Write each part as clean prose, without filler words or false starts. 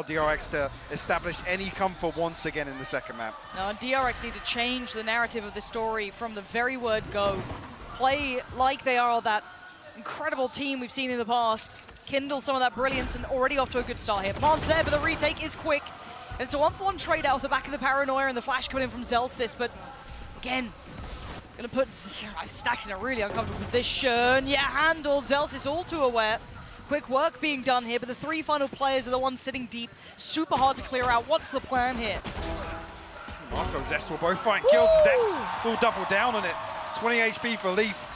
DRX to establish any comfort once again in the second map. No, DRX need to change the narrative of the story from the very word go. Play like they are that incredible team we've seen in the past. Kindle some of that brilliance and already off to a good start here. Plant's there, but the retake is quick. And it's a 1-for-1 trade out off the back of the Paranoia and the flash coming in from ZELLSIS, but again, gonna put STAX in a really uncomfortable position. Yeah, handled. ZELLSIS all too aware. Quick work being done here, but the three final players are the ones sitting deep. Super hard to clear out. What's the plan here? MAKO, ZEST will both find kills. ZEST will double down on it. 20 HP for Leaf.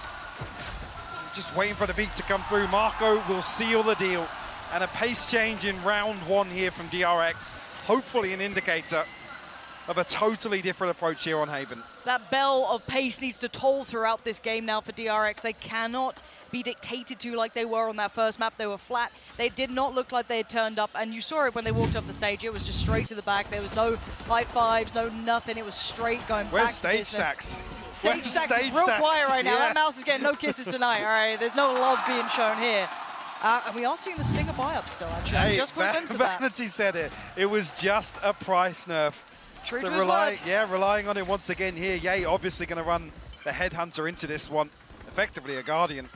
Just waiting for the beat to come through. MAKO will seal the deal. And a pace change in round one here from DRX. Hopefully an indicator of a totally different approach here on Haven. That bell of pace needs to toll throughout this game now for DRX. They cannot be dictated to like they were on that first map. They were flat. They did not look like they had turned up, and you saw it when they walked off the stage. It was just straight to the back. There was no high fives, no nothing. It was straight going back to business. Where's stage STAX? Stage STAX is real quiet right now. Yeah. That mouse is getting no kisses tonight, all right? There's no love being shown here. And we are seeing the Stinger buy-up still, actually. Hey, just quick glimpse of that. Vanity said it. It was just a price nerf. True so to his word. relying on it once again here. Yay, obviously going to run the Headhunter into this one. Effectively a Guardian,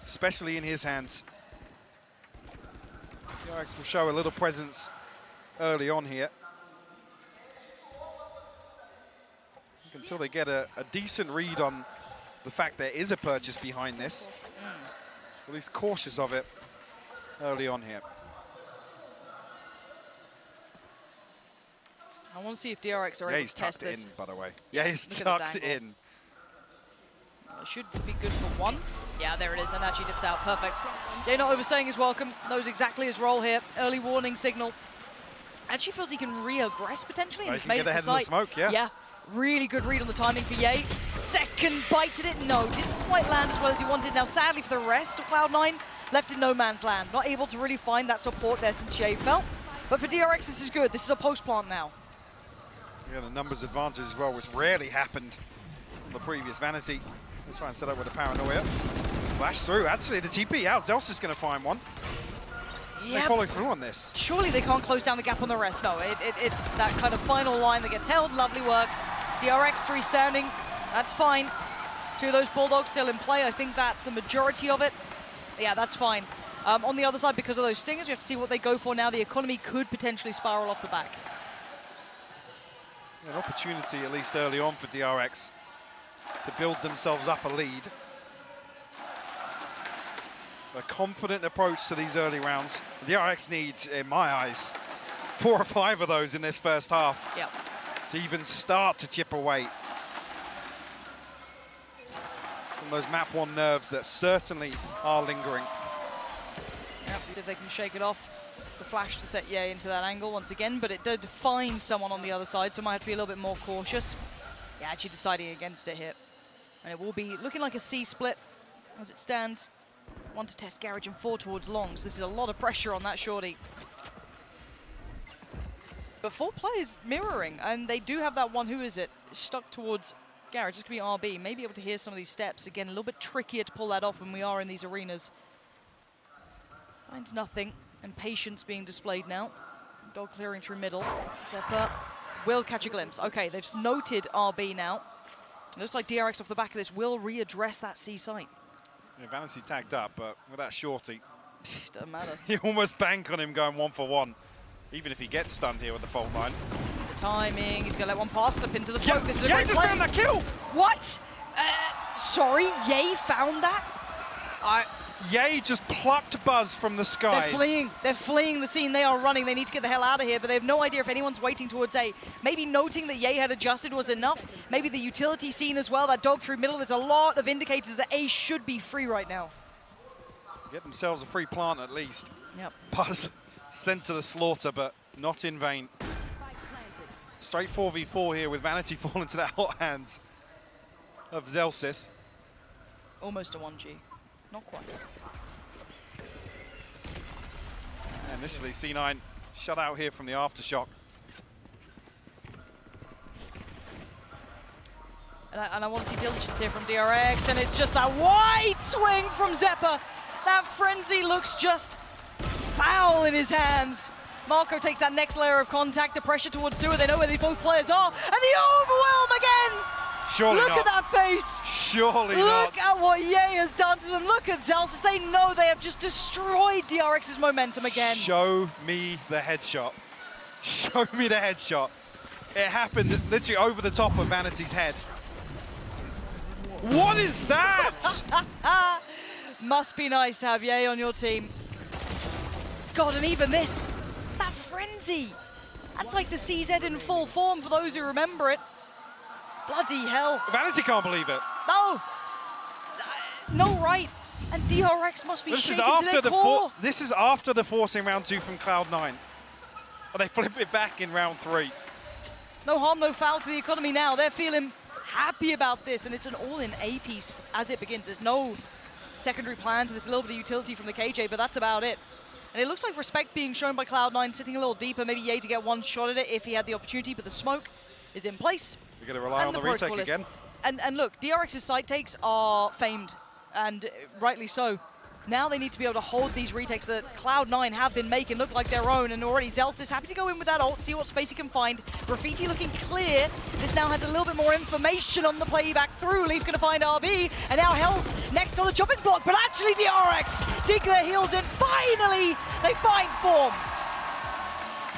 especially in his hands. DRX will show a little presence early on here. Until they get a decent read on the fact there is a purchase behind this. At least cautious of it early on here. I want to see if DRX are able to test this. He's tucked in, by the way. Yeah, he's tucked in. It should be good for one. Yeah, there it is, and actually dips out. Perfect. Jay not overstaying his welcome. Knows exactly his role here. Early warning signal. Actually feels he can re-aggress potentially. And he's made it to sight. Smoke, yeah. Yeah, really good read on the timing for Ye. Second bite at it. No, didn't quite land as well as he wanted. Now, sadly for the rest of Cloud9, left in no man's land. Not able to really find that support there since Ye fell. But for DRX, this is good. This is a post-plant now. Yeah, the numbers advantage as well, which rarely happened on the previous Vanity. We'll try and set up with a Paranoia. Flash through. Actually, the TP out. ZELLSIS is going to find one. Yep. They follow through on this. Surely they can't close down the gap on the rest. No, it's that kind of final line that gets held. Lovely work. DRX 3 standing. That's fine. 2 of those Bulldogs still in play. I think that's the majority of it. Yeah, that's fine. On the other side, because of those Stingers, we have to see what they go for now. The economy could potentially spiral off the back. An opportunity, at least early on, for DRX to build themselves up a lead. A confident approach to these early rounds. DRX need, in my eyes, 4 or 5 of those in this first half. Yep. To even start to chip away from those map 1 nerves that certainly are lingering. Yep, see if they can shake it off. The flash to set Ye into that angle once again, but it did find someone on the other side, so might have to be a little bit more cautious. Yeah, actually deciding against it here. And it will be looking like a C split as it stands. 1 to test Garage and 4 towards Longs. This is a lot of pressure on that shorty. But 4 players mirroring, and they do have that one, who is it? Stuck towards Garage. This could be RB. Maybe able to hear some of these steps. Again, a little bit trickier to pull that off when we are in these arenas. Finds nothing. And patience being displayed now. Dog clearing through middle. ZEPPAA will catch a glimpse. Okay, they've noted RB now. It looks like DRX off the back of this will readdress that C site. Yeah, Vanity tagged up, but with that shorty, doesn't matter. You almost bank on him going 1 for 1, even if he gets stunned here with the fault line. The timing, he's going to let one pass slip into the smoke. Yeah, this is a great just play. found that kill! What? Sorry, Ye found that? Ye just plucked Buzz from the skies. They're fleeing the scene. They are running. They need to get the hell out of here, but they have no idea if anyone's waiting towards A. Maybe noting that Ye had adjusted was enough. Maybe the utility scene as well, that dog through middle. There's a lot of indicators that A should be free right now. Get themselves a free plant at least. Yep. Buzz sent to the slaughter, but not in vain. Straight 4v4 here with Vanity falling to the hot hands of ZELLSIS. Almost a 1G. Not quite. Initially, C9 shut out here from the aftershock. And I want to see diligence here from DRX, and it's just that wide swing from ZEPPAA. That frenzy looks just foul in his hands. MAKO takes that next layer of contact, the pressure towards Sewer. They know where these both players are, and the overwhelm again! Surely Look not. at that face! Surely Look not. at what Ye has done to them. Look at ZELLSIS. They know they have just destroyed DRX's momentum again. Show me the headshot. Show me the headshot. It happened literally over the top of Vanity's head. What is that? Must be nice to have Ye on your team. God, and even this, that frenzy. That's like the CZ in full form for those who remember it. Bloody hell. Vanity can't believe it. No. No, right. And DRX must be This shaking is after to their the core. this is after the forcing round 2 from Cloud9. But they flip it back in round 3. No harm, no foul to the economy now. They're feeling happy about this, and it's an all-in A piece as it begins. There's no secondary plan to this, a little bit of utility from the KJ, but that's about it. And it looks like respect being shown by Cloud9, sitting a little deeper, maybe Ye to get one shot at it if he had the opportunity, but the smoke is in place. We're going to rely on the retake again. And look, DRX's side takes are famed, and rightly so. Now they need to be able to hold these retakes that Cloud9 have been making look like their own, and already ZELLSIS happy to go in with that ult, see what space he can find. Graffiti looking clear. This now has a little bit more information on the playback through. Leaf gonna find RB, and now Health next on the chopping block, but actually DRX dig their heels in. Finally, they find form.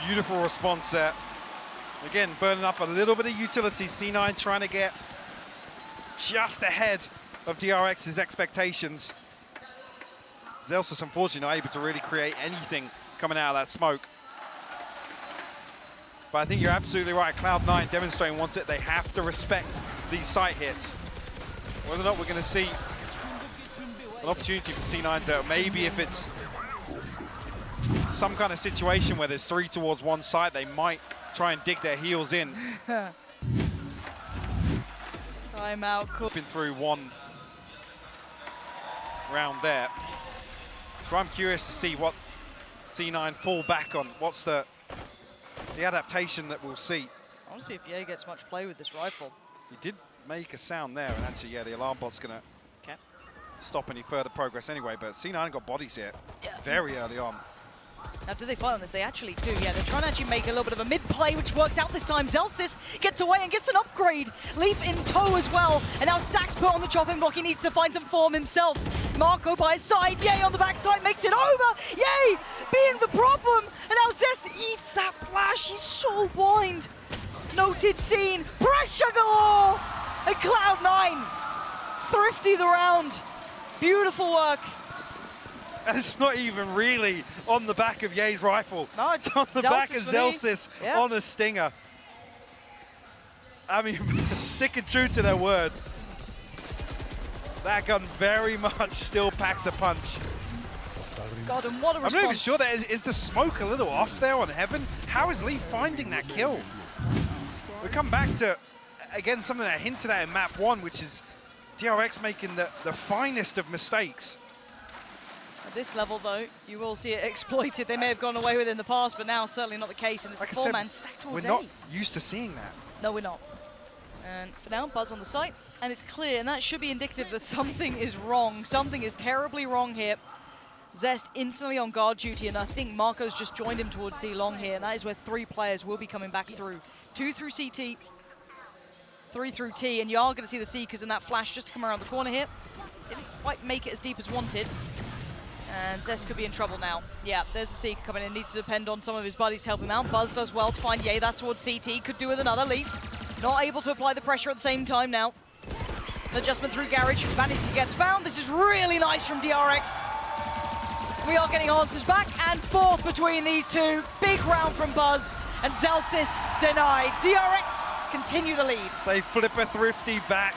Beautiful response there. Again, burning up a little bit of utility. C9 trying to get just ahead of DRX's expectations. ZELLSIS, unfortunately, not able to really create anything coming out of that smoke. But I think you're absolutely right. Cloud9 demonstrating wants it. They have to respect these site hits. Whether or not we're going to see an opportunity for C9 to, maybe if it's some kind of situation where there's 3 towards one site, they might try and dig their heels in. Timeout. Been through one round there. So I'm curious to see what C9 fall back on. What's the adaptation that we'll see? I want to see if Ye gets much play with this rifle. He did make a sound there, and actually, yeah, the alarm bot's gonna stop any further progress anyway, but C9 got bodies here very early on. Now, do they fight on this? They actually do, yeah. They're trying to actually make a little bit of a mid-play, which works out this time. ZELLSIS gets away and gets an upgrade. Leaf in tow as well. And now STAX put on the chopping block. He needs to find some form himself. MAKO by his side. Ye on the backside makes it over. Ye being the problem. And now ZEST eats that flash. He's so blind. Noted scene. Pressure galore. And Cloud9 thrifty the round. Beautiful work. And it's not even really on the back of Ye's rifle. No, it's on the back of ZELLSIS on a stinger. I mean, sticking true to their word. That gun very much still packs a punch. God, and what a response. I'm not even sure that is the smoke a little off there on Heaven. How is Lee finding that kill? We come back to, again, something that I hinted at in map 1, which is DRX making the finest of mistakes. At this level, though, you will see it exploited. They may have gone away with it in the past, but now certainly not the case, and it's like a four-man stack towards we're not used to seeing that. No, we're not. And for now, Buzz on the site, and it's clear, and that should be indicative that something is wrong. Something is terribly wrong here. ZEST instantly on guard duty, and I think MAKO's just joined him towards C long here, and that is where 3 players will be coming back through. 2 through CT, 3 through T, and you are going to see the Seekers in that flash just to come around the corner here. Didn't quite make it as deep as wanted. And ZEST could be in trouble now. Yeah, there's a Seeker coming in. Needs to depend on some of his buddies to help him out. Buzz does well to find Ye. That's towards CT. Could do with another leap. Not able to apply the pressure at the same time now. An adjustment through Garage. Vanity gets found. This is really nice from DRX. We are getting answers back and forth between these two. Big round from Buzz. And ZELLSIS denied. DRX continue the lead. They flip a thrifty back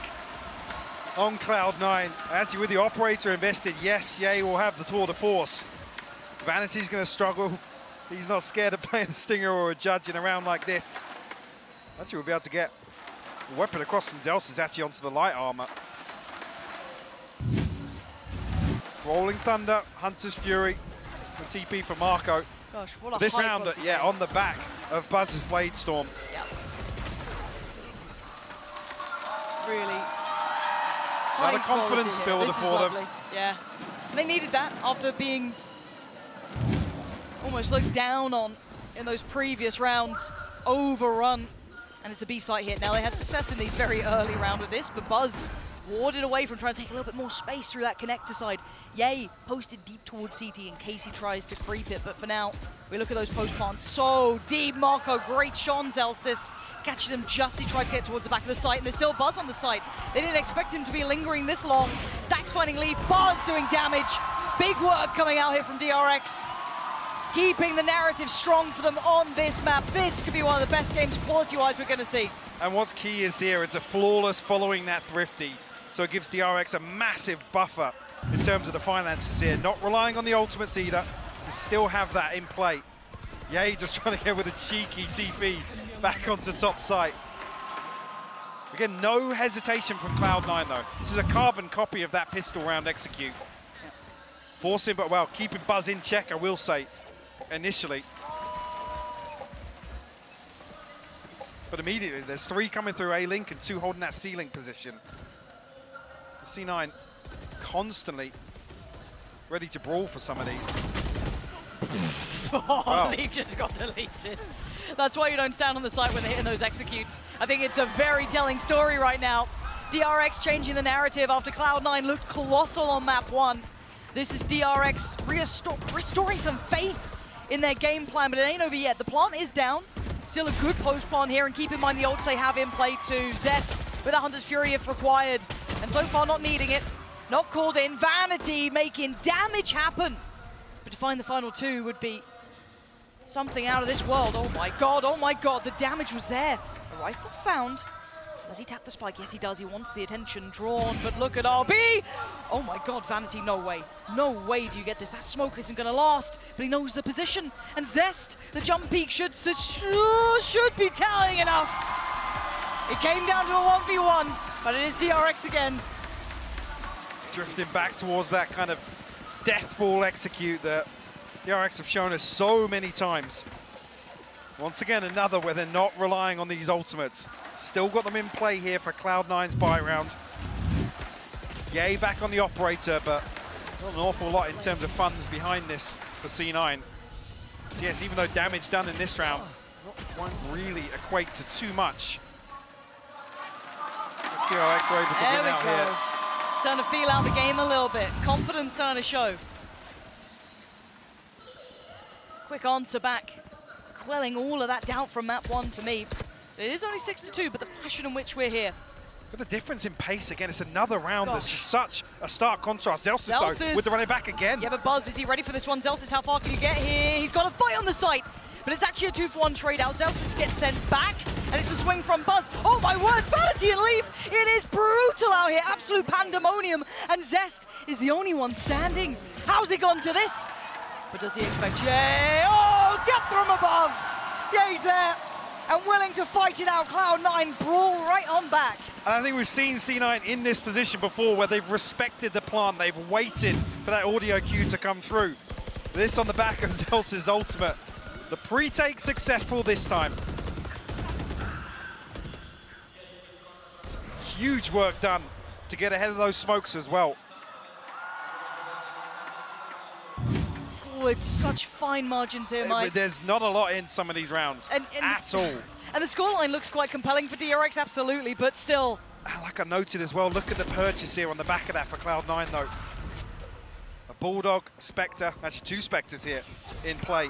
on Cloud9. Actually, with the operator invested, yes, Ye will have the tour de force. Vanity's going to struggle. He's not scared of playing a stinger or a judge in a round like this. Actually, we'll be able to get a weapon across from ZELLSIS actually onto the light armor. Rolling Thunder, Hunter's Fury, the TP for MAKO. Gosh, what a this round, yeah, on the back of Buzz's Blade Storm. Yeah. Really. Another confidence builder for them. Yeah, they needed that after being almost looked down on in those previous rounds. Overrun. And it's a B-site hit. Now, they had success in the very early round with this, but Buzz warded away from trying to take a little bit more space through that connector side. Yay posted deep towards CT in case he tries to creep it, but for now, we look at those post plants so deep. MAKO, great shot on ZELLSIS. Catches him just as he tried to get towards the back of the site, and there's still Buzz on the site. They didn't expect him to be lingering this long. STAX finding Leaf, Buzz doing damage. Big work coming out here from DRX. Keeping the narrative strong for them on this map. This could be one of the best games quality-wise we're going to see. And what's key is here, it's a flawless following that Thrifty. So it gives DRX a massive buffer in terms of the finances here. Not relying on the ultimates either, to still have that in play. Yay, just trying to get with a cheeky TP back onto top site. Again, no hesitation from Cloud9 though. This is a carbon copy of that pistol round execute. Forcing, but well, keeping Buzz in check, I will say, initially. But immediately, there's 3 coming through A-Link and 2 holding that C-Link position. C9 constantly ready to brawl for some of these. Oh, wow. Leaf just got deleted. That's why you don't stand on the site when they're hitting those executes. I think it's a very telling story right now. DRX changing the narrative after Cloud9 looked colossal on map 1. This is DRX restoring some faith in their game plan, but it ain't over yet. The plant is down. Still a good post plant here, and keep in mind the ults they have in play to ZEST with a Hunter's Fury if required. And so far not needing it. Not called in. Vanity making damage happen. But to find the final 2 would be something out of this world. Oh my god, the damage was there. A rifle found. Does he tap the spike? Yes, he does. He wants the attention drawn, but look at RB. Oh my god, Vanity, no way. No way do you get this. That smoke isn't going to last, but he knows the position. And ZEST, the jump peak should be telling enough. It came down to a 1v1, but it is DRX again. Drifting back towards that kind of death ball execute that DRX have shown us so many times. Once again, another where they're not relying on these ultimates. Still got them in play here for Cloud9's buy round. Yay, back on the operator, but not an awful lot in terms of funds behind this for C9. So yes, even though damage done in this round won't really equate to too much. DRX are able to win out here. Starting to feel out the game a little bit. Confidence starting to show. Quick answer back. Quelling all of that doubt from map 1 to me. It is only 6-2, but the fashion in which we're here. But the difference in pace again, it's another round that's just such a stark contrast. ZELLSIS though, with the running back again. Yeah, but Buzz, is he ready for this one? ZELLSIS, how far can you get here? He's got a fight on the site, but it's actually a 2-for-1 trade out. ZELLSIS gets sent back, and it's a swing from Buzz. Oh my word, Vanity and Leaf! It is brutal out here, absolute pandemonium, and ZEST is the only one standing. How's he gone to this? But does he expect Yay? Oh, death from above! Yay's there, and willing to fight it out. Cloud9 brawl right on back. And I think we've seen C9 in this position before where they've respected the plant, they've waited for that audio cue to come through. This on the back of ZELLSIS' ultimate. The pre-take successful this time. Huge work done to get ahead of those smokes as well. Oh, it's such fine margins here, Mike. There's not a lot in some of these rounds at all. And the scoreline looks quite compelling for DRX, absolutely, but still. Like I noted as well, look at the purchase here on the back of that for Cloud9 though. A Bulldog, Spectre, actually 2 Spectres here in play.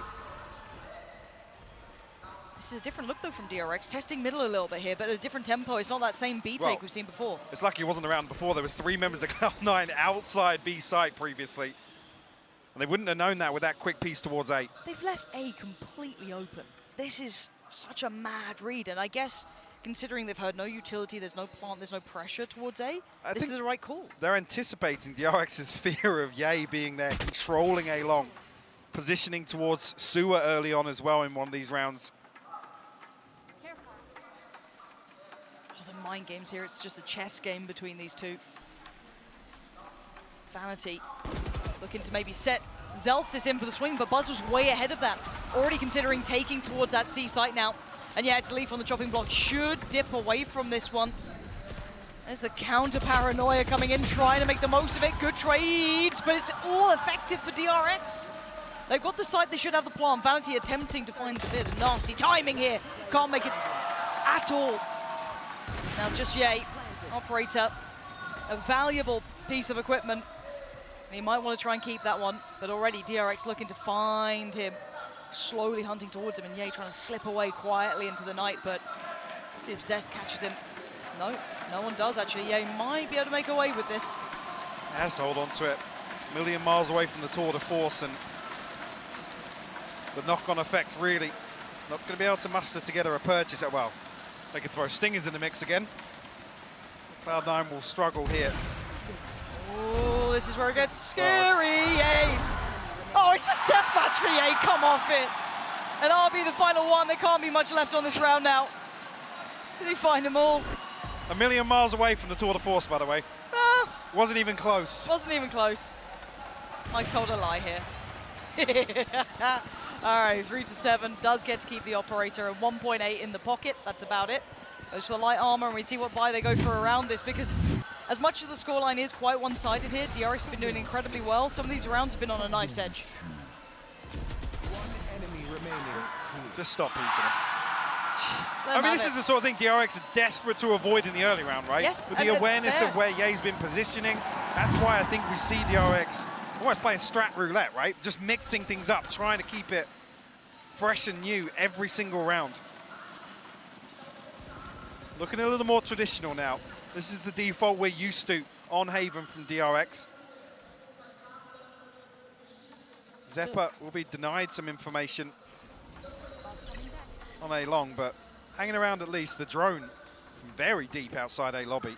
This is a different look though from DRX, testing middle a little bit here, but at a different tempo. It's not that same B take we've seen before. It's lucky he wasn't around before. There was 3 members of Cloud9 outside B site previously. And they wouldn't have known that with that quick piece towards A. They've left A completely open. This is such a mad read, and I guess considering they've heard no utility, there's no plant, there's no pressure towards A, this is the right call. They're anticipating DRX's fear of Yay being there, controlling A long, positioning towards Sewer early on as well in one of these rounds. Oh, the mind games here, it's just a chess game between these two. Vanity looking to maybe set ZELLSIS in for the swing, but Buzz was way ahead of that. Already considering taking towards that C site now. And yeah, it's Leaf on the chopping block. Should dip away from this one. There's the counter paranoia coming in, trying to make the most of it. Good trades, but it's all effective for DRX. They've got the site, they should have the plant. Vanity attempting to find a bit of nasty timing here. Can't make it at all. Now just Yay, operator, a valuable piece of equipment. He might want to try and keep that one, but already DRX looking to find him, slowly hunting towards him, and Yay trying to slip away quietly into the night, but see if ZEST catches him. No, no one does actually. Yay might be able to make away with this. Has to hold on to it. A million miles away from the tour de force, and the knock-on effect really not going to be able to muster together a purchase. Well, they could throw Stingers in the mix again. Cloud9 will struggle here. Oh, this is where it gets scary. Yay! Oh, it's just deathmatch for Yay. Come off it. And I'll be the final one. There can't be much left on this round now. Did he find them all? A million miles away from the tour de force, by the way. Wasn't even close. Wasn't even close. Mike's told a lie here. All right, 3-7, does get to keep the operator, and 1.8 in the pocket, that's about it. Goes for the light armor, and we see what buy they go for around this, because as much as the scoreline is quite one-sided here, DRX has been doing incredibly well. Some of these rounds have been on a knife's edge. Just stop peeking him. I mean, this is the sort of thing DRX are desperate to avoid in the early round, right? Yes, with the awareness of where Ye's been positioning. That's why I think we see DRX almost playing strat roulette, right? Just mixing things up, trying to keep it fresh and new every single round. Looking a little more traditional now. This is the default we're used to on Haven from DRX. XEPPAA will be denied some information on A long, but hanging around at least. The drone from very deep outside A lobby.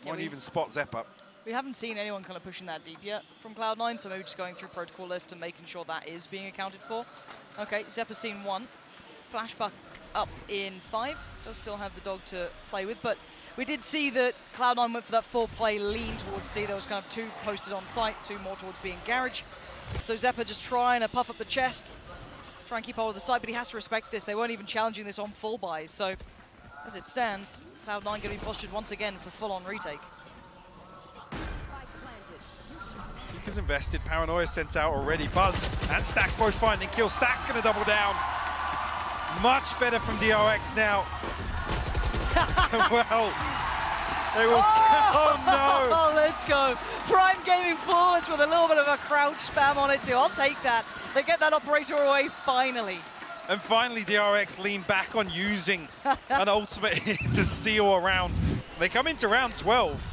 Won't even spot XEPPAA. We haven't seen anyone kind of pushing that deep yet from Cloud9, so maybe just going through protocol list and making sure that is being accounted for. Okay, XEPPAA's seen one. Flashback up in 5. Does still have the dog to play with, but we did see that Cloud9 went for that full play lean towards C. There was kind of 2 posted on site, 2 more towards being garage. So XEPPAA just trying to puff up the chest, try and keep hold of the site, but he has to respect this. They weren't even challenging this on full buys, so as it stands, Cloud9 going to be postured once again for full-on retake. Is invested, Paranoia sent out already. Buzz and STAX both finding kills. STAX going to double down. Much better from DRX now. Well, they will. Oh no! Oh, let's go. Prime Gaming Flawless with a little bit of a crouch spam on it too. I'll take that. They get that operator away finally. And finally, DRX lean back on using an ultimate to seal a round. They come into round 12.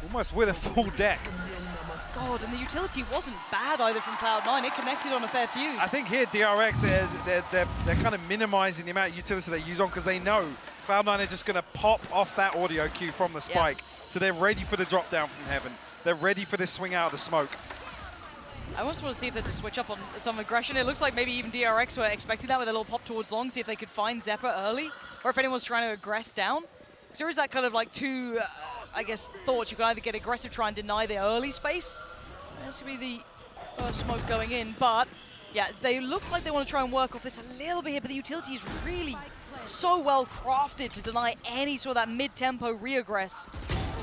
Almost with a full deck. God, and the utility wasn't bad either from Cloud9. It connected on a fair few. I think here DRX, they're kind of minimizing the amount of utility they use on, because they know Cloud9 are just going to pop off that audio cue from the spike. Yeah. So they're ready for the drop down from heaven. They're ready for this swing out of the smoke. I almost want to see if there's a switch up on some aggression. It looks like maybe even DRX were expecting that with a little pop towards long, see if they could find XEPPAA early, or if anyone's trying to aggress down. Because there is that kind of like 2, I guess, thoughts. You can either get aggressive, try and deny the early space. This could be the first smoke going in, but yeah, they look like they want to try and work off this a little bit here, but the utility is really so well crafted to deny any sort of that mid-tempo re-aggress.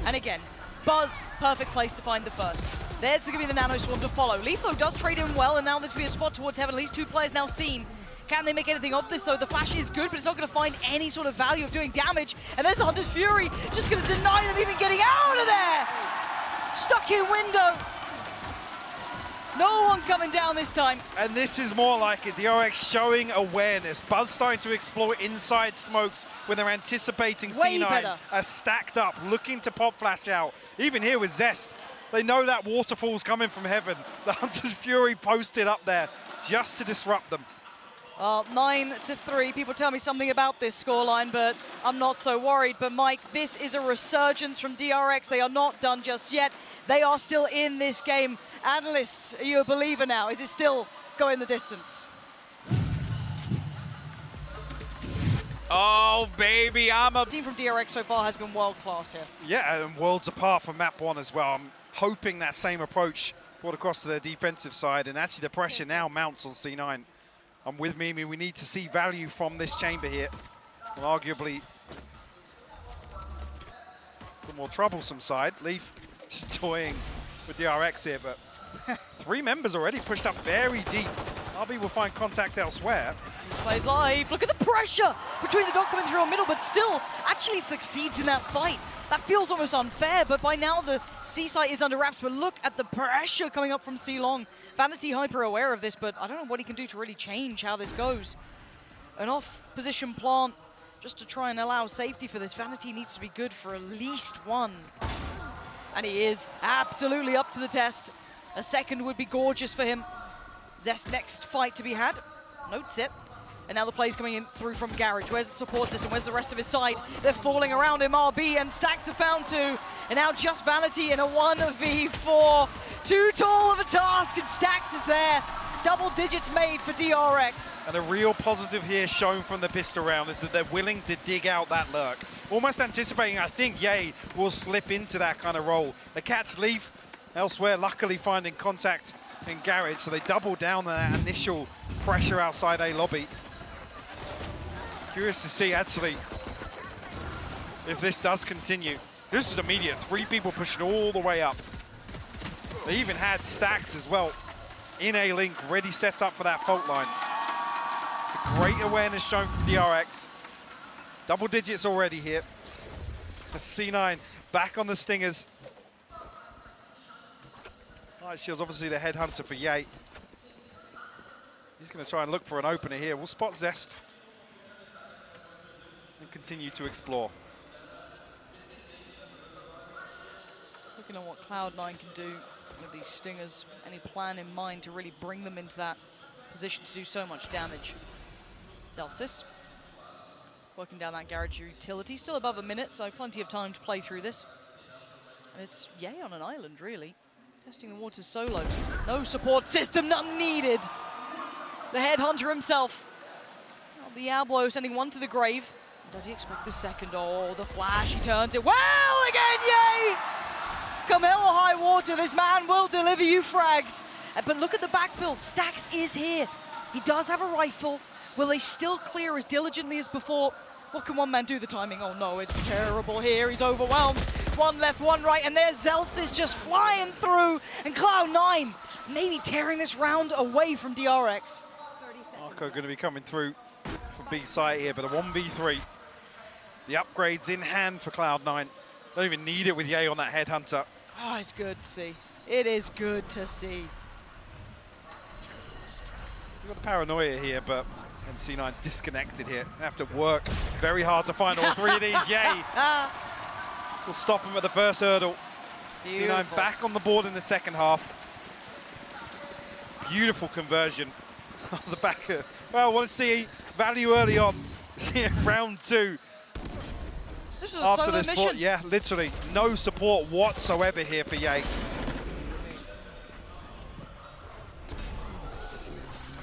And again, Buzz, perfect place to find the first. There's going to be the Nano Swarm to follow. Leaf, though, does trade in well, and now there's going to be a spot towards heaven. At least 2 players now seen. Can they make anything of this, though? The flash is good, but it's not going to find any sort of value of doing damage. And there's the Hunter's Fury, just going to deny them even getting out of there! Stuck in window. No one coming down this time. And this is more like it. DRX showing awareness. Buzz starting to explore inside smokes when they're anticipating C9 are stacked up, looking to pop flash out. Even here with ZEST, they know that waterfall's coming from heaven. The Hunter's Fury posted up there just to disrupt them. 9-3. People tell me something about this scoreline, but I'm not so worried. But Mike, this is a resurgence from DRX. They are not done just yet. They are still in this game. Analysts, are you a believer now? Is it still going the distance? Oh, baby, I'm a... The team from DRX so far has been world-class here. Yeah, and worlds apart from map 1 as well. I'm hoping that same approach brought across to their defensive side, and actually the pressure now mounts on C9. I'm with Mimi. We need to see value from this chamber here. And arguably the more troublesome side. Leaf just toying with DRX here, but 3 members already pushed up very deep. RB will find contact elsewhere. He plays live. Look at the pressure between the dot coming through on middle, but still actually succeeds in that fight. That feels almost unfair, but by now the C site is under wraps. But look at the pressure coming up from C-Long. Vanity hyper aware of this, but I don't know what he can do to really change how this goes. An off-position plant just to try and allow safety for this. Vanity needs to be good for at least 1. And he is absolutely up to the test. A second would be gorgeous for him. ZEST next fight to be had. Notes it. And now the play's coming in through from Garage. Where's the support system? Where's the rest of his side? They're falling around him. RB and STAX have found 2. And now just Vanity in a 1v4. Too tall of a task, and STAX is there. Double digits made for DRX. And a real positive here shown from the pistol round is that they're willing to dig out that lurk. Almost anticipating, I think, Ye will slip into that kind of role. The Cats leave elsewhere, luckily finding contact in Garage, so they double down on that initial pressure outside A lobby. Curious to see, actually, if this does continue. This is immediate. 3 people pushing all the way up. They even had STAX as well in A link, ready set up for that fault line. It's a great awareness shown from DRX. Double digits already here. C9 back on the Stingers. Light Shield's obviously the headhunter for Ye. He's going to try and look for an opener here. We'll spot ZEST and continue to explore. Looking at what Cloud9 can do with these Stingers. Any plan in mind to really bring them into that position to do so much damage. ZELLSIS working down that Garage utility. Still above a minute, so plenty of time to play through this. And it's Ye on an island, really. Testing the waters solo. No support system, none needed. The headhunter himself. Oh, Diablo sending 1 to the grave. Does he expect the second? Oh, the flash, he turns it well again, Ye! Come hell or high water, this man will deliver you frags. But look at the backfill, STAX is here. He does have a rifle. Will they still clear as diligently as before? What can one man do? The timing, oh no, it's terrible here. He's overwhelmed. 1 left, 1 right, and there's ZELLSIS just flying through. And Cloud9 maybe tearing this round away from DRX. MAKO going to be coming through from B site here, but a 1v3. The upgrades in hand for Cloud9. Don't even need it with Ye on that headhunter. Oh, it's good to see. It is good to see. We've got the paranoia here, but C9 disconnected here. They have to work very hard to find all 3 of these. Ye will stop him at the first hurdle. Beautiful. C9 back on the board in the second half. Beautiful conversion on the back. Well, I want to see value early on. See it round 2. This is a After solo this mission. yeah, literally no support whatsoever here for Ye.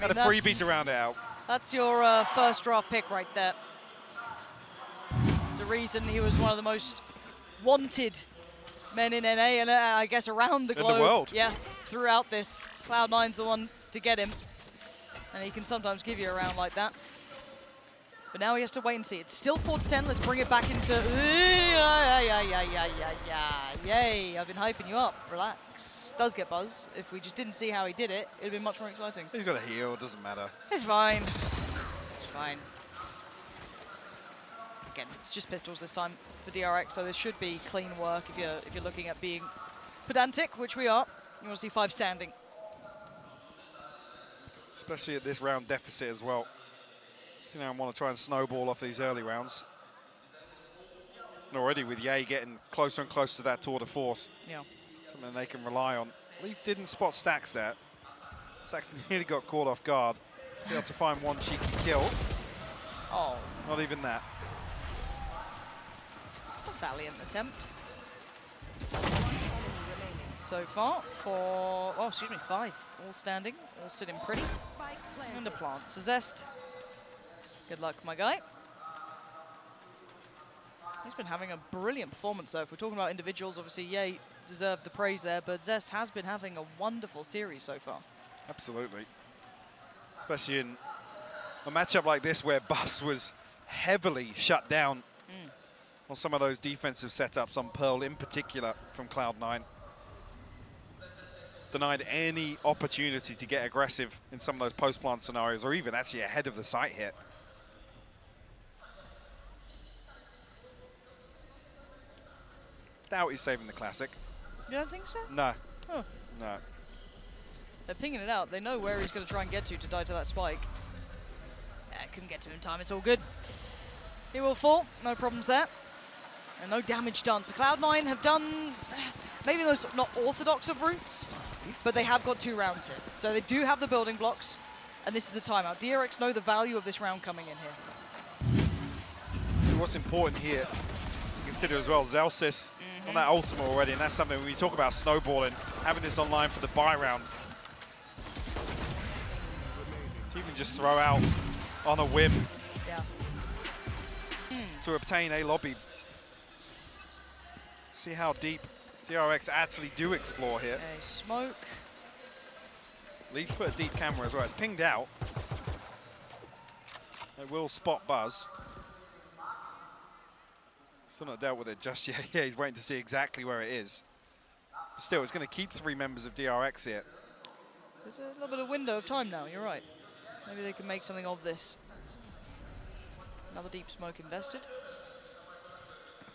Got a freebie to round it out. That's your first draft pick right there. There's a reason he was one of the most wanted men in NA and I guess around the globe. In the world. Yeah, throughout this. Cloud9's the one to get him. And he can sometimes give you a round like that. But now we have to wait and see. It's still 4-10. Let's bring it back into... Yay, I've been hyping you up. Relax. Does get buzz. If we just didn't see how he did it, it'd been much more exciting. He's got a heal, it doesn't matter. It's fine. It's fine. Again, it's just pistols this time for DRX, so this should be clean work if you're looking at being pedantic, which we are. You want to see 5 standing. Especially at this round deficit as well. So now I want to try and snowball off these early rounds. And already with Ye getting closer and closer to that tour de force. Yeah. Something they can rely on. Leaf didn't spot STAX there. STAX nearly got caught off guard. Be able to find 1 cheeky kill. Oh. Not even that. A valiant attempt. So far for, oh, excuse me, 5. All standing, all sitting pretty. And a plant to ZEST. Good luck, my guy. He's been having a brilliant performance, though. If we're talking about individuals, obviously, Ye deserved the praise there, but ZEST has been having a wonderful series so far. Absolutely. Especially in a matchup like this where Bus was heavily shut down on some of those defensive setups on Pearl in particular from Cloud9. denied any opportunity to get aggressive in some of those post-plant scenarios, or even actually ahead of the site hit. Doubt he's saving the classic. You don't think so? No. Oh. No. They're pinging it out. They know where he's going to try and get to die to that spike. Yeah, couldn't get to him in time. It's all good. He will fall. No problems there. And no damage done. So Cloud9 have done maybe those not orthodox of routes, but they have got 2 rounds here. So they do have the building blocks, and this is the timeout. DRX know the value of this round coming in here. What's important here to consider as well, ZELLSIS on that ultimate already, and that's something when we talk about snowballing, having this online for the buy round. To even just throw out on a whim to obtain a lobby. See how deep DRX actually do explore here. Okay, smoke. Leafs put a deep camera as well. It's pinged out. It will spot Buzz. Still not dealt with it just yet. Yeah, he's waiting to see exactly where it is. But still, it's going to keep 3 members of DRX here. There's a little bit of window of time now, you're right. Maybe they can make something of this. Another deep smoke invested.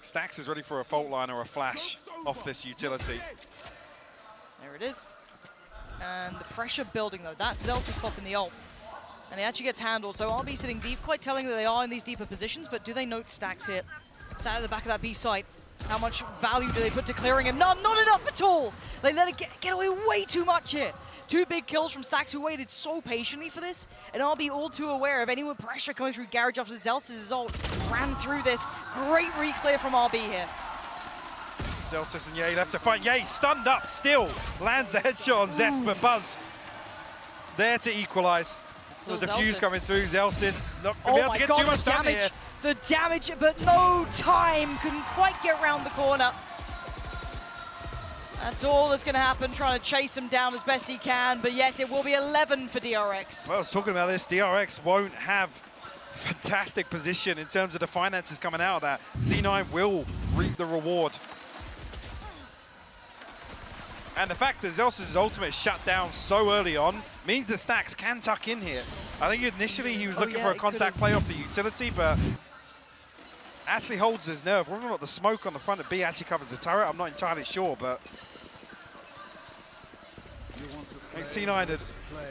STAX is ready for a fault line or a flash off this utility. There it is. And the pressure building though, that's ZELLSIS popping the ult. And it actually gets handled, so RB sitting deep, quite telling that they are in these deeper positions, but do they note STAX here? Sat at the back of that B site. How much value do they put to clearing him? None, not enough at all! They let it get away way too much here. 2 big kills from STAX, who waited so patiently for this, and RB all too aware of any pressure coming through Garage after ZELLSIS' ult ran through this. Great re-clear from RB here. ZELLSIS and Ye left to fight. Ye stunned up still. Lands the headshot on ZEST, but Buzz there to equalize. So the defuse coming through. ZELLSIS not going to be able to get too much done here. The damage, but no time. Couldn't quite get around the corner. That's all that's going to happen, trying to chase him down as best he can, but yes, it will be 11 for DRX. Well, I was talking about this. DRX won't have fantastic position in terms of the finances coming out of that. C9 will reap the reward. And the fact that ZELLSIS' ultimate shut down so early on means that STAX can tuck in here. I think initially he was looking for a contact play off the utility, but actually holds his nerve. Whether or not the smoke on the front of B actually covers the turret, I'm not entirely sure, but I think C9 had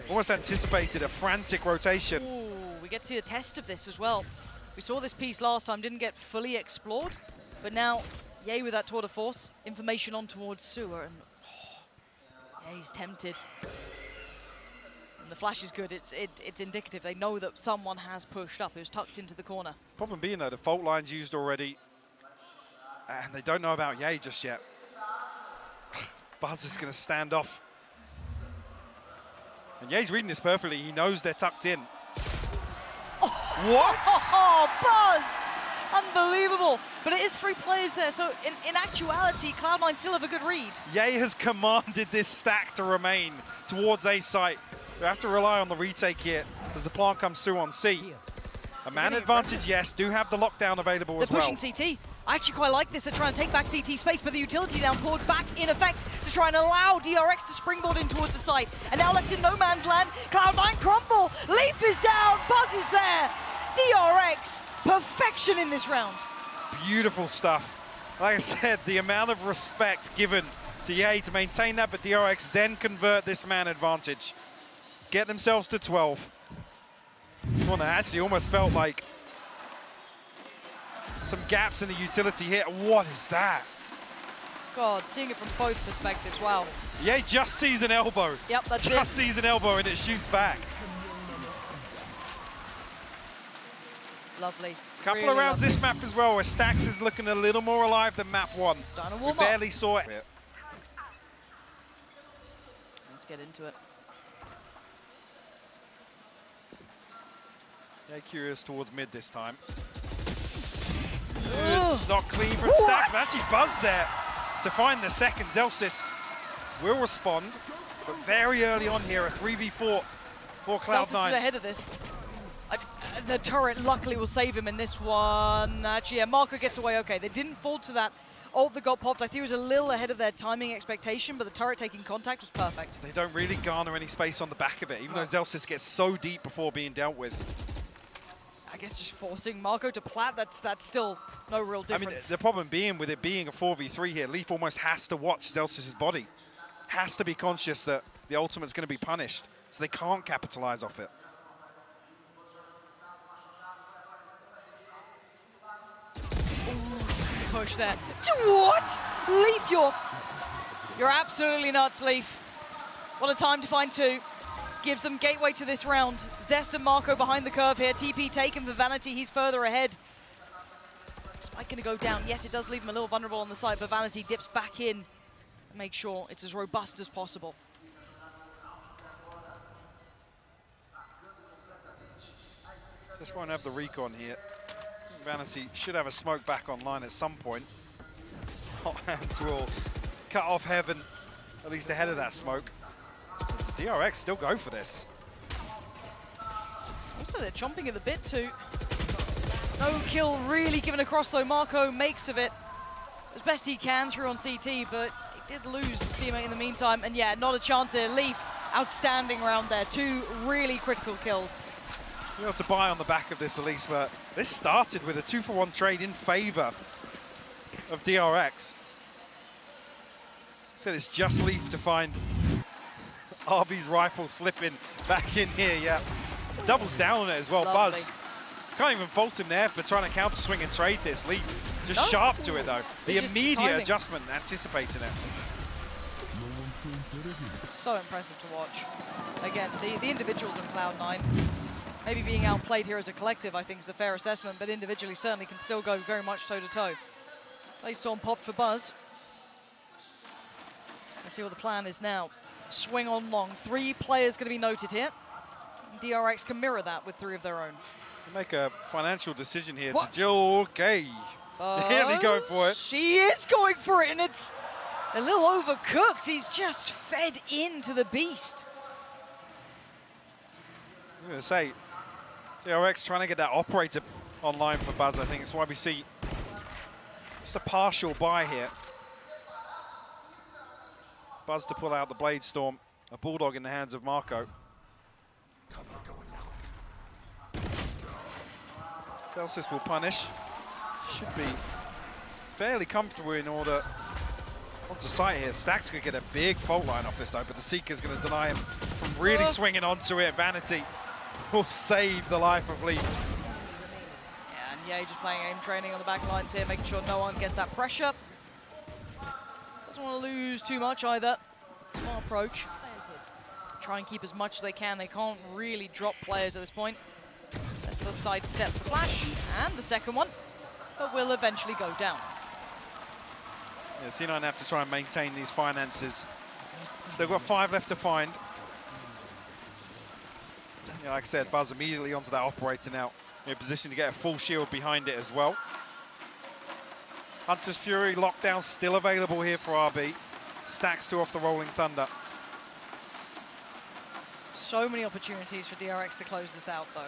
almost anticipated a frantic rotation. Ooh, we get to see a test of this as well. We saw this piece last time, didn't get fully explored, but now, Ye with that tour de force, information on towards Sewer, and yeah, he's tempted. And the flash is good, it's indicative. They know that someone has pushed up, it was tucked into the corner. Problem being though, the fault line's used already, and they don't know about Ye just yet. Buzz is going to stand off. And Ye's reading this perfectly. He knows they're tucked in. What? Oh, Buzz! Unbelievable. But it is 3 players there, so in actuality, Cloud9 still have a good read. Ye has commanded this stack to remain towards A site. We have to rely on the retake here as the plant comes through on C. A man advantage, yes, do have the lockdown available as well. They're pushing CT. I actually quite like this. They're trying to take back CT space, but the utility now poured back in effect to try and allow DRX to springboard in towards the site. And now left in no man's land, Cloud9 crumble. Leaf is down, Buzz is there. DRX, perfection in this round. Beautiful stuff. Like I said, the amount of respect given to Ye to maintain that, but DRX then convert this man advantage. Get themselves to 12. One that actually almost felt like some gaps in the utility here. What is that? God, seeing it from both perspectives, wow. Ye just sees an elbow. Yep, that's just sees an elbow and it shoots back. Lovely. Couple really of rounds lovely. this map as well, where STAX is looking a little more alive than map 1. We barely saw it. Let's get into it. Yeah, curious towards mid this time. It's not clean from STAX, but actually Buzz there to find the second. ZELLSIS will respond, but very early on here, a 3v4 for Cloud9. ZELLSIS is ahead of this. The turret luckily will save him in this one. Actually, yeah, MAKO gets away okay. They didn't fall to that ult that got popped, I think it was a little ahead of their timing expectation, but the turret taking contact was perfect. They don't really garner any space on the back of it, even though ZELLSIS gets so deep before being dealt with. I guess just forcing MAKO to plat, that's still no real difference. I mean, the problem being with it being a 4v3 here, Leaf almost has to watch ZELLSIS' body. Has to be conscious that the ultimate's going to be punished, so they can't capitalize off it. Push there. What? Leaf, you're absolutely nuts, Leaf. What a time to find two. Gives them gateway to this round. ZEST and MAKO behind the curve here. TP taken for VANITY, he's further ahead. Spike gonna go down. Yes, it does leave him a little vulnerable on the side, but VANITY dips back in and make sure it's as robust as possible. Just won't have the recon here. VANITY should have a smoke back online at some point. Hot Hands will cut off Heaven, at least ahead of that smoke. The DRX still go for this. Also, they're chomping at the bit too. No kill really given across though. MAKO makes of it as best he can through on CT, but he did lose his teammate in the meantime. And yeah, not a chance here. Leaf, outstanding round there. Two really critical kills. You have to buy on the back of this, Elise, but this started with a 2-for-1 trade in favor of DRX. So it's just Leaf to find RB's rifle slipping back in here, yeah. Doubles down on it as well. Lovely. Buzz, can't even fault him there for trying to counter swing and trade this. Leaf just sharp to it though. The immediate adjustment, anticipating it. So impressive to watch. Again, the individuals of Cloud9, maybe being outplayed here as a collective, I think is a fair assessment, but individually certainly can still go very much toe-to-toe. Playstorm popped for Buzz. Let's see what the plan is now. Swing on long. 3 players going to be noted here. DRX can mirror that with 3 of their own. They make a financial decision here to Jill. Okay. Nearly going for it. She is going for it, and it's a little overcooked. He's just fed into the beast. I was going to say, DRX trying to get that operator online for Buzz, I think. That's why we see just a partial buy here. Buzz to pull out the Blade Storm. A Bulldog in the hands of MAKO. ZELLSIS will punish. Should be fairly comfortable in order onto site here. STAX could get a big fault line off this though, but the Seeker's going to deny him from really swinging onto it. VANITY will save the life of Leaf. Yeah, and yeah, just playing aim training on the back lines here, making sure no one gets that pressure. Doesn't want to lose too much either. Smart approach. Try and keep as much as they can. They can't really drop players at this point. Let's just sidestep the flash, and the second one, but will eventually go down. Yeah, C9 have to try and maintain these finances. Still got 5 left to find. Yeah, like I said, Buzz immediately onto that operator now. In a position to get a full shield behind it as well. Hunter's Fury lockdown still available here for RB. STAX 2 off the Rolling Thunder. So many opportunities for DRX to close this out, though.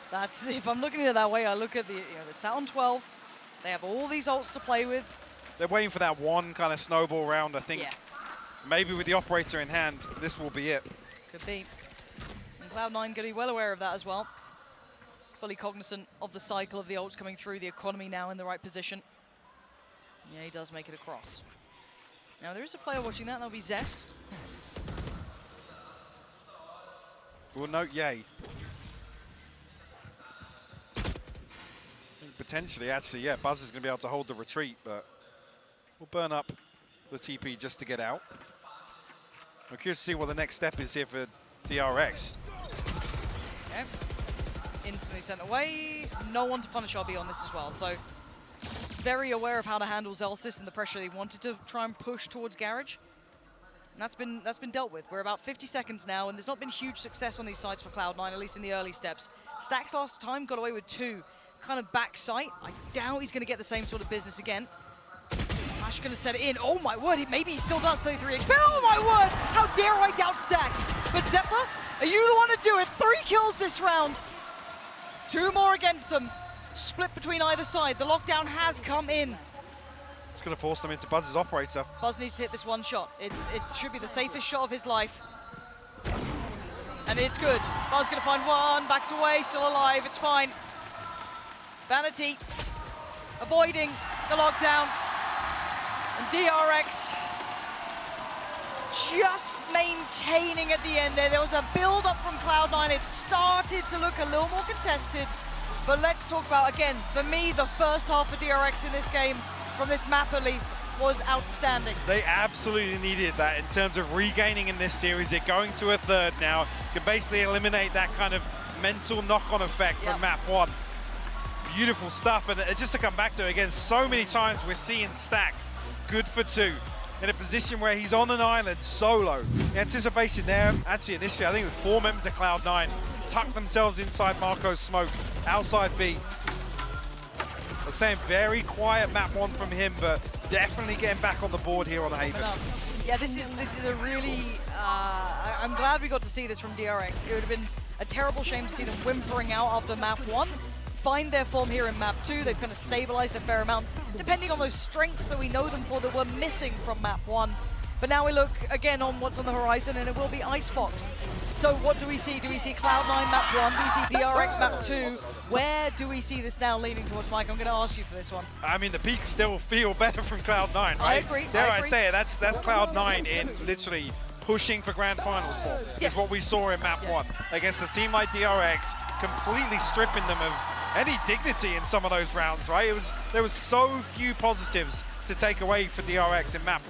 That's, if I'm looking at it that way, I look at the, the set on 12. They have all these ults to play with. They're waiting for that one kind of snowball round, I think. Yeah. Maybe with the operator in hand, this will be it. Could be. And Cloud9 going to be well aware of that as well. Fully cognizant of the cycle of the ults coming through, the economy now in the right position. Yeah, he does make it across. Now, there is a player watching that. That'll be ZEST. We'll note yay. Potentially, actually, yeah, Buzz is going to be able to hold the retreat, but we'll burn up the TP just to get out. I'm curious to see what the next step is here for DRX. Okay. Instantly sent away. No one to punish RB on this as well, so very aware of how to handle ZELLSIS and the pressure they wanted to try and push towards Garage. And that's been dealt with. We're about 50 seconds now, and there's not been huge success on these sides for Cloud9, at least in the early steps. STAX last time got away with 2. Kind of back sight. I doubt he's going to get the same sort of business again. Flash going to set it in. Oh my word, maybe he still does 33 HP. Oh my word, how dare I doubt STAX. But ZEPPAA, are you the one to do it? 3 kills this round. 2 more against them. Split between either side. The lockdown has come in. It's going to force them into Buzz's operator. Buzz needs to hit this one shot. It should be the safest shot of his life. And it's good. Buzz going to find one, backs away, still alive, it's fine. Vanity avoiding the lockdown. And DRX just maintaining at the end there. There was a build-up from Cloud9. It started to look a little more contested. But let's talk about, again, for me, the first half of DRX in this game, from this map at least, was outstanding. They absolutely needed that in terms of regaining in this series. They're going to a third now. You can basically eliminate that kind of mental knock-on effect from map 1. Beautiful stuff, and just to come back to it again, so many times we're seeing STAX good for 2 in a position where he's on an island solo. The anticipation there, actually initially I think it was 4 members of Cloud9 tucked themselves inside MAKO's smoke, outside B. I'm saying very quiet map 1 from him, but definitely getting back on the board here on Haven. Yeah, this is a really, I'm glad we got to see this from DRX. It would have been a terrible shame to see them whimpering out after map 1. Find their form here in map 2. They've kind of stabilized a fair amount, depending on those strengths that we know them for that were missing from map 1. But now we look again on what's on the horizon, and it will be Icebox. So what do we see? Do we see Cloud9 map 1? Do we see DRX map 2? Where do we see this now leaning towards, Mike? I'm going to ask you for this one. I mean, the peaks still feel better from Cloud9, right? I agree. Dare I say it, that's Cloud9 in literally pushing for grand finals form. Yes. Is what we saw in map 1 against a team like DRX, completely stripping them of any dignity in some of those rounds, right? There was so few positives to take away for DRX in map 1.